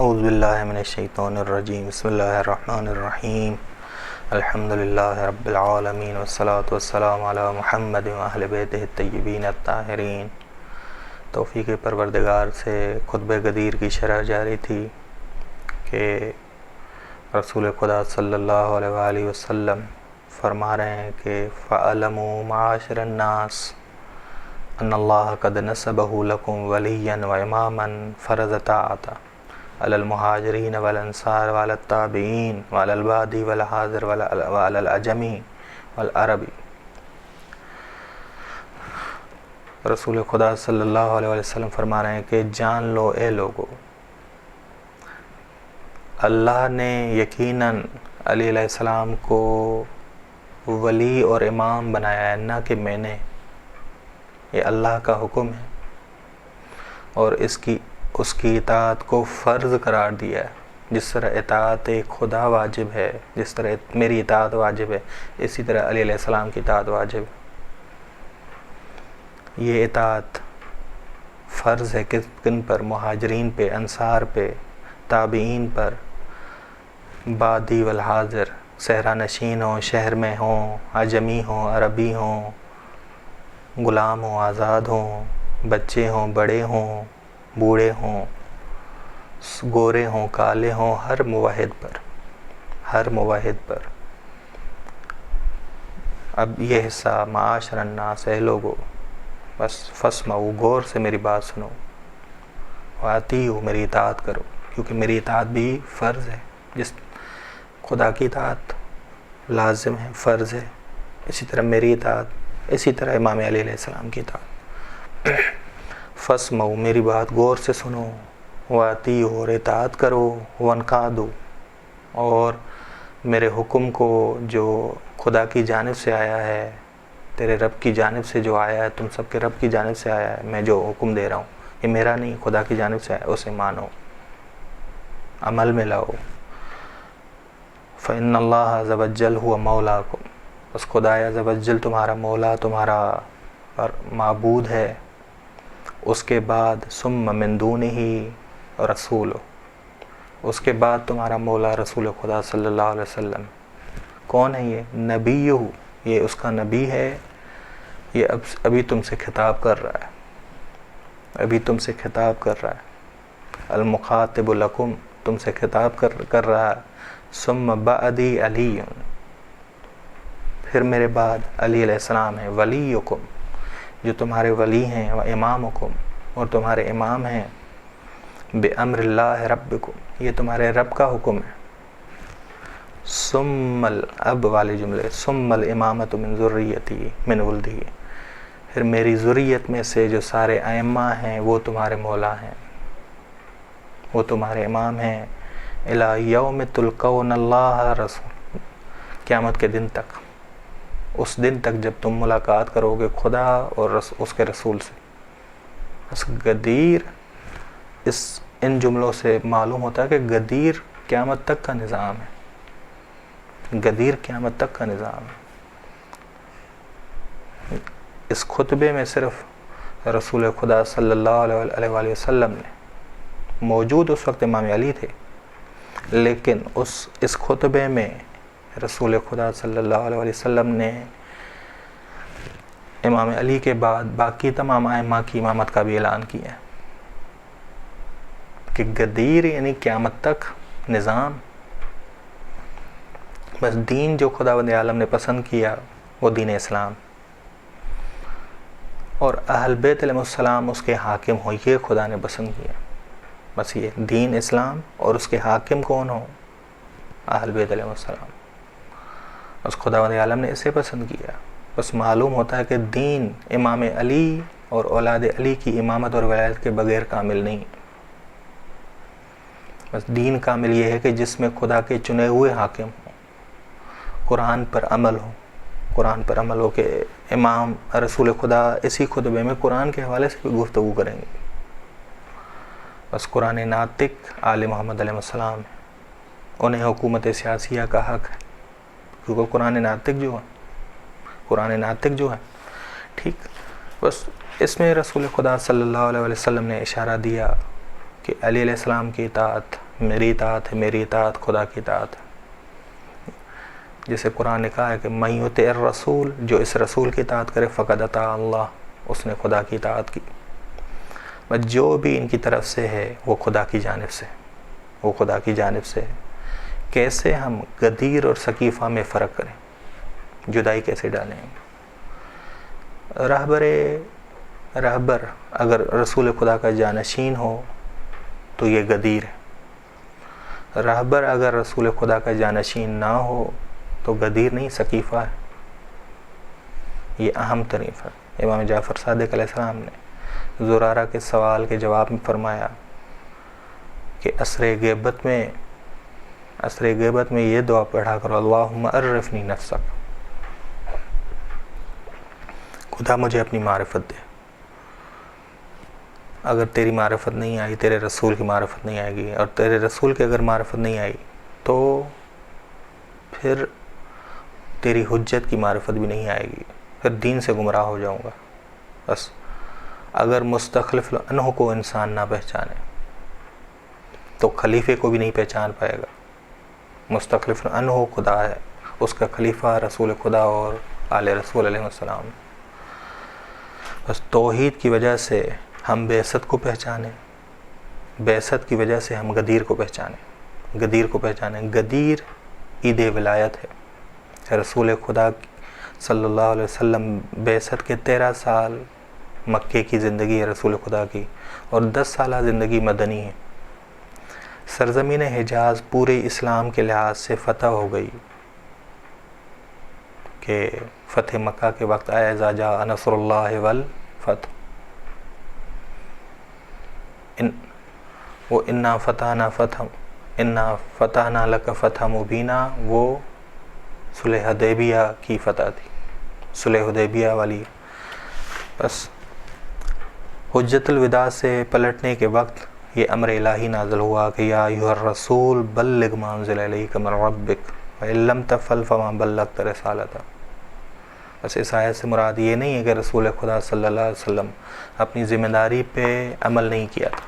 اعوذ باللہ من الشیطان الرجیم بسم اللہ الرحمن الرحیم الحمد للہ رب العالمین والصلاة والسلام علی محمد واہل بیتہ الطیبین الطاہرین۔ توفیق پروردگار سے خطبہ غدیر کی شرح جاری تھی کہ رسول خدا صلی اللہ علیہ وآلہ وسلم فرما رہے ہیں کہ فَعَلَمُوا مَعَاشِرَ النَّاسِ ان اللہ قد نصبہ لکم ولیا و اماما فرض طاعتا علی المہاجرین والانصار وعلی التابعین وعلی البادی والحاضر وعلی العجمی والعربی۔ رسول خدا صلی اللہ علیہ وسلم فرما رہے ہیں کہ جان لو اے لوگو، اللہ نے یقیناً علی علیہ السلام کو ولی اور امام بنایا ہے، نہ کہ میں نے۔ یہ اللہ کا حکم ہے اور اس کی اطاعت کو فرض قرار دیا ہے۔ جس طرح اطاعت خدا واجب ہے، جس طرح میری اطاعت واجب ہے، اسی طرح علی علیہ السلام کی اطاعت واجب ہے۔ یہ اطاعت فرض ہے کن پر؟ مہاجرین پہ، انصار پہ، تابعین پر، بادی والحاضر، صحرا نشین ہوں، شہر میں ہوں، عجمی ہوں، عربی ہوں، غلام ہوں، آزاد ہوں، بچے ہوں، بڑے ہوں، بوڑھے ہوں، گورے ہوں، کالے ہوں، ہر موحد پر۔ اب یہ حصہ معاشر الناس ہے لوگو، بس فاسمعوا، غور سے میری بات سنو، واطیعوا، میری اطاعت کرو، کیونکہ میری اطاعت بھی فرض ہے۔ جس خدا کی اطاعت لازم ہے، فرض ہے، اسی طرح میری اطاعت، اسی طرح امام علی علیہ السلام کی اطاعت۔ فاسمعوا، میری بات غور سے سنو، واطیعوا، اور اطاعت کرو، وانقادوا، اور میرے حکم کو جو خدا کی جانب سے آیا ہے، تیرے رب کی جانب سے جو آیا ہے، تم سب کے رب کی جانب سے آیا ہے، میں جو حکم دے رہا ہوں یہ میرا نہیں، خدا کی جانب سے آیا، اسے مانو، عمل میں لاؤ۔ فإن اللہ عز وجل هو مولاکم، بس خدا عز وجل تمہارا مولا، تمہارا معبود ہے۔ اس کے بعد ثم من دونہ رسول، اس کے بعد تمہارا مولا رسول خدا صلی اللہ علیہ وسلم۔ کون ہے یہ؟ نبیہ، یہ اس کا نبی ہے۔ یہ ابھی تم سے خطاب کر رہا ہے، ابھی تم سے خطاب کر رہا ہے۔ المخاطب لکم، تم سے خطاب کر رہا ہے۔ ثم بعدی علی، پھر میرے بعد علی علیہ السلام ہے، ولیکم، جو تمہارے ولی ہیں، و امامکم، اور تمہارے امام ہیں، بامر اللہ ربکم، یہ تمہارے رب کا حکم ہے۔ ثم اب والے جملے، ثم الامامۃ من ذریتی من ولدی، پھر میری ذریت میں سے جو سارے ائمہ ہیں وہ تمہارے مولا ہیں، وہ تمہارے امام ہیں، الی یوم تلقون اللہ رسول، قیامت کے دن تک، اس دن تک جب تم ملاقات کرو گے خدا اور اس کے رسول سے۔ بس غدیر، ان جملوں سے معلوم ہوتا ہے کہ غدیر قیامت تک کا نظام ہے، غدیر قیامت تک کا نظام ہے۔ اس خطبے میں صرف رسول خدا صلی اللہ علیہ وآلہ وسلم نے، موجود اس وقت امام علی تھے، لیکن اس خطبے میں رسول خدا صلی اللہ علیہ وسلم نے امام علی کے بعد باقی تمام ائمہ کی امامت کا بھی اعلان کیا ہے کہ غدیر یعنی قیامت تک نظام۔ بس دین جو خداوند عالم نے پسند کیا وہ دین اسلام، اور اہل بیت علیہ السلام اس کے حاکم ہو، یہ خدا نے پسند کیا۔ بس یہ دین اسلام اور اس کے حاکم کون ہو؟ اہل بیت علیہ السلام۔ بس خداوند عالم نے اسے پسند کیا۔ بس معلوم ہوتا ہے کہ دین امام علی اور اولاد علی کی امامت اور ولایت کے بغیر کامل نہیں۔ بس دین کامل یہ ہے کہ جس میں خدا کے چنے ہوئے حاکم ہوں، قرآن پر عمل ہو، قرآن پر عمل ہو، کہ امام رسول خدا اسی خطبے میں قرآن کے حوالے سے بھی گفتگو کریں گے۔ بس قرآن ناطق آل محمد علیہ السلام ہے، انہیں حکومت سیاسیہ کا حق ہے، کیونکہ قرآن ناطق جو ہے، ٹھیک۔ بس اس میں رسول خدا صلی اللہ علیہ وسلم نے اشارہ دیا کہ علی علیہ السلام کی اطاعت میری اطاعت ہے، میری اطاعت خدا کی اطاعت ہے. جسے قرآن نے کہا ہے کہ من یطع الرسول، جو اس رسول کی اطاعت کرے فقد اطاع اللہ، اس نے خدا کی اطاعت کی. بس جو بھی ان کی طرف سے ہے وہ خدا کی جانب سے، وہ خدا کی جانب سے ہے. کیسے ہم غدیر اور ثقیفہ میں فرق کریں، جدائی کیسے ڈالیں؟ رہبر اگر رسول خدا کا جانشین ہو تو یہ غدیر ہے. رہبر اگر رسول خدا کا جانشین نہ ہو تو غدیر نہیں، ثقیفہ ہے. یہ اہم ترین فرق. امام جعفر صادق علیہ السلام نے زرارہ کے سوال کے جواب میں فرمایا کہ عصر غیبت میں یہ دعا پڑھا کرو، اللہم عرفنی نفسک، خدا مجھے اپنی معرفت دے. اگر تیری معرفت نہیں آئی، تیرے رسول کی معرفت نہیں آئے گی، اور تیرے رسول کی اگر معرفت نہیں آئی تو پھر تیری حجت کی معرفت بھی نہیں آئے گی، پھر دین سے گمراہ ہو جاؤں گا. بس اگر مستخلف عنہ کو انسان نہ پہچانے تو خلیفے کو بھی نہیں پہچان پائے گا. مستخلف عنہ خدا ہے، اس کا خلیفہ رسول خدا اور آل رسول علیہ السلام. بس توحید کی وجہ سے ہم بعثت کو پہچانیں، بعثت کی وجہ سے ہم غدیر کو پہچانیں، غدیر کو پہچانیں. غدیر عید ولایت ہے. رسول خدا صلی اللہ علیہ وسلم بعثت کے 13 سال مکے کی زندگی ہے رسول خدا کی، اور 10 سالہ زندگی مدنی ہے. سرزمین حجاز پورے اسلام کے لحاظ سے فتح ہو گئی کہ فتح مکہ کے وقت آیا اذا جاء نصر اللہ والفتح. وہ انا فتحنا لک فتح مبینہ، وہ صلح حدیبیہ کی فتح تھی، صلح حدیبیہ والی. بس حجت الوداع سے پلٹنے کے وقت یہ امر الہی نازل ہوا کہ یا ایھا الرسول بلغ ما انزل الیک من ربک وان لم تفعل فما بلغت رسالتہ. بس اس آیت سے مراد یہ نہیں ہے کہ رسول خدا صلی اللہ علیہ وسلم اپنی ذمہ داری پہ عمل نہیں کیا تھا،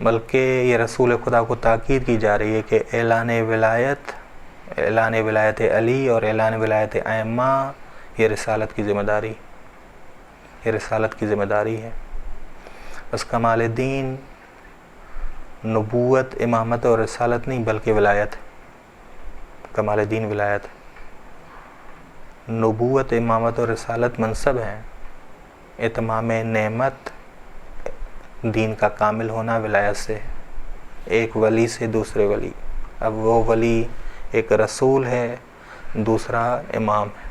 بلکہ یہ رسول خدا کو تاکید کی جا رہی ہے کہ اعلان ولایت علی اور اعلان ولایت ائمہ یہ رسالت کی ذمہ داری، یہ رسالت کی ذمہ داری ہے. بس کمال دین نبوت، امامت اور رسالت نہیں بلکہ ولایت. کمال دین ولایت. نبوت، امامت اور رسالت منصب ہیں. اتمام نعمت، دین کا کامل ہونا ولایت سے ہے، ایک ولی سے دوسرے ولی. اب وہ ولی ایک رسول ہے، دوسرا امام ہے.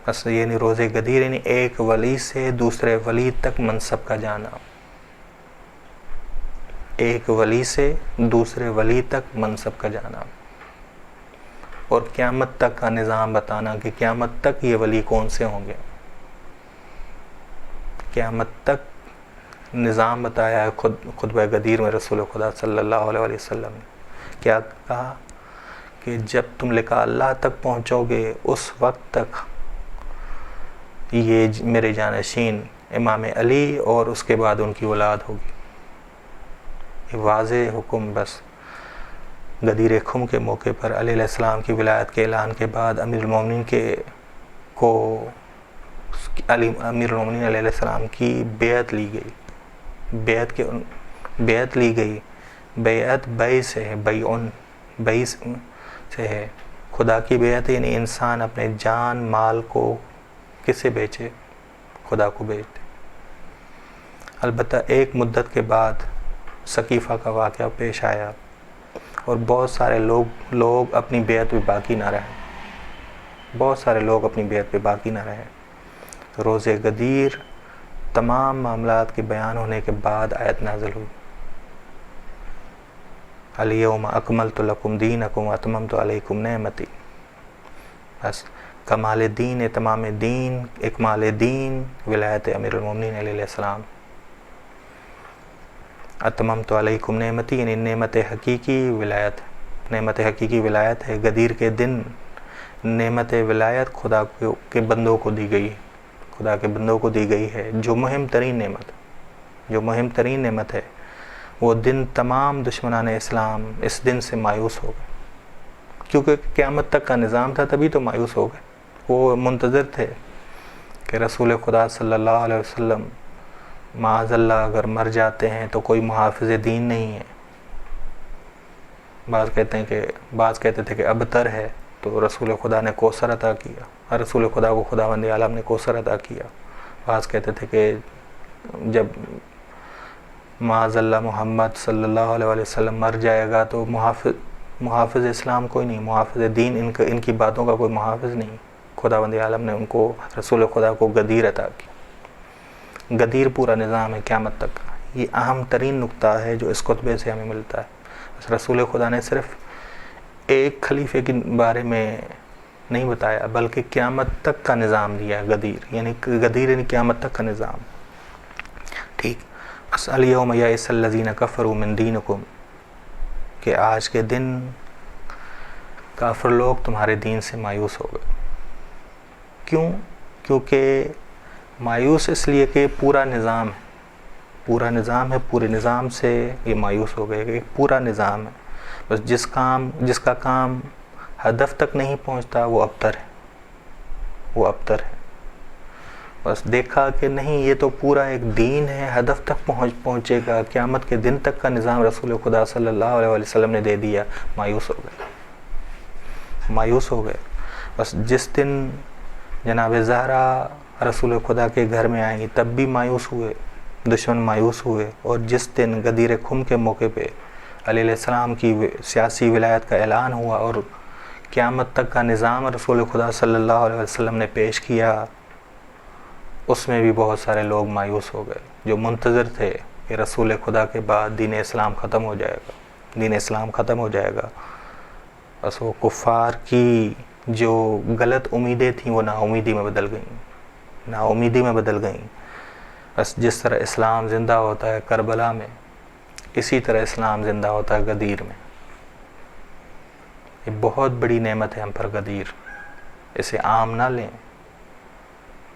بس یعنی روز غدیر یعنی ایک ولی سے دوسرے ولی تک منصب کا جانا، ایک ولی سے دوسرے ولی تک منصب کا جانا، اور قیامت تک کا نظام بتانا کہ قیامت تک یہ ولی کون سے ہوں گے. قیامت تک نظام بتایا ہے خطبہ غدیر میں رسول خدا صلی اللہ علیہ وسلم نے. کیا کہا کہ جب تم لقاء اللہ تک پہنچو گے اس وقت تک یہ میرے جانشین امام علی اور اس کے بعد ان کی اولاد ہوگی. یہ واضح حکم. بس غدیر خم کے موقع پر علی علیہ السلام کی ولایت کے اعلان کے بعد امیر المومنین امیر المومنین علیہ السلام کی بیعت لی گئی. بیعت لی گئی. بیعت بیع سے ہے، بیع سے ہے. خدا کی بیعت یعنی انسان اپنے جان مال کو کسے بیچے؟ خدا کو بیچ دے. البتہ ایک مدت کے بعد ثقیفہ کا واقعہ پیش آیا اور بہت سارے لوگ اپنی بیعت پہ باقی نہ رہے. بہت سارے لوگ اپنی بیعت پہ باقی نہ رہے. روز غدیر تمام معاملات کے بیان ہونے کے بعد آیت نازل ہوئی، الیوم اکملت لکم دینکم واتممت علیکم نعمتی. بس کمال دین، اتمام دین، اکمال دین ولایت امیر المومنین علیہ السلام. اتممت علیکم نعمتی یعنی نعمت حقیقی ولایت. نعمت حقیقی ولایت ہے. غدیر کے دن نعمت ولایت خدا کے بندوں کو دی گئی، خدا کے بندوں کو دی گئی ہے. جو مہم ترین نعمت ہے وہ دن تمام دشمنان اسلام اس دن سے مایوس ہو گئے، کیونکہ قیامت تک کا نظام تھا، تبھی تو مایوس ہو گئے۔ وہ منتظر تھے کہ رسول خدا صلی اللہ علیہ وسلم معاذ اللہ اگر مر جاتے ہیں تو کوئی محافظ دین نہیں ہے۔ بعض کہتے تھے کہ ابتر ہے، تو رسول خدا نے کوثر عطا کیا، رسول خدا کو خداوند عالم نے کوثر عطا کیا۔ بعض کہتے تھے کہ جب معاذ اللہ محمد صلی اللہ علیہ وسلم مر جائے گا تو محافظ اسلام کوئی نہیں، محافظ دین ان کی باتوں کا کوئی محافظ نہیں۔ خداوند عالم نے ان کو، رسول خدا کو غدیر عطا کی۔ غدیر پورا نظام ہے قیامت تک کا۔ یہ اہم ترین نقطہ ہے جو اس خطبے سے ہمیں ملتا ہے۔ رسول خدا نے صرف ایک خلیفے کے بارے میں نہیں بتایا، بلکہ قیامت تک کا نظام دیا ہے۔ غدیر یعنی قیامت تک کا نظام۔ ٹھیک، بس الیوم یئس الذین کفروا من دینکم، کہ آج کے دن کافر لوگ تمہارے دین سے مایوس ہو گئے۔ کیوں؟ کیونکہ مایوس اس لیے کہ پورا نظام ہے، پورے نظام سے یہ مایوس ہو گئے کہ ایک پورا نظام ہے، بس جس کا کام ہدف تک نہیں پہنچتا وہ ابتر ہے۔ بس دیکھا کہ نہیں، یہ تو پورا ایک دین ہے، ہدف تک پہنچے گا، قیامت کے دن تک کا نظام رسول خدا صلی اللہ علیہ وسلم نے دے دیا، مایوس ہو گئے۔ بس جس دن جناب زہرا رسول خدا کے گھر میں آئیں، تب بھی مایوس ہوئے، دشمن مایوس ہوئے۔ اور جس دن غدیر خم کے موقع پہ علیہ السلام کی سیاسی ولایت کا اعلان ہوا اور قیامت تک کا نظام رسول خدا صلی اللہ علیہ وسلم نے پیش کیا، اس میں بھی بہت سارے لوگ مایوس ہو گئے جو منتظر تھے کہ رسول خدا کے بعد دین اسلام ختم ہو جائے گا۔ بس وہ کفار کی جو غلط امیدیں تھیں وہ ناامیدی میں بدل گئیں۔ بس جس طرح اسلام زندہ ہوتا ہے کربلا میں، اسی طرح اسلام زندہ ہوتا ہے غدیر میں۔ یہ بہت بڑی نعمت ہے ہم پر غدیر، اسے عام نہ لیں۔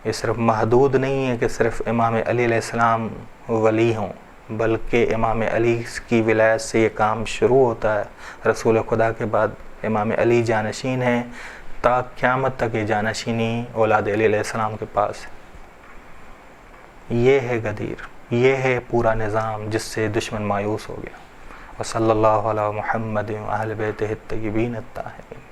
یہ صرف محدود نہیں ہے کہ صرف امام علی علیہ السلام ولی ہوں، بلکہ امام علی کی ولایت سے یہ کام شروع ہوتا ہے۔ رسول خدا کے بعد امام علی جانشین ہیں، تا قیامت تک یہ جانشینی اولاد علی علیہ السلام کے پاس ہے۔ یہ ہے غدیر، یہ ہے پورا نظام جس سے دشمن مایوس ہو گیا۔ وصلی اللہ علی محمد و اہل بیتہ الطیبین الطاہرین۔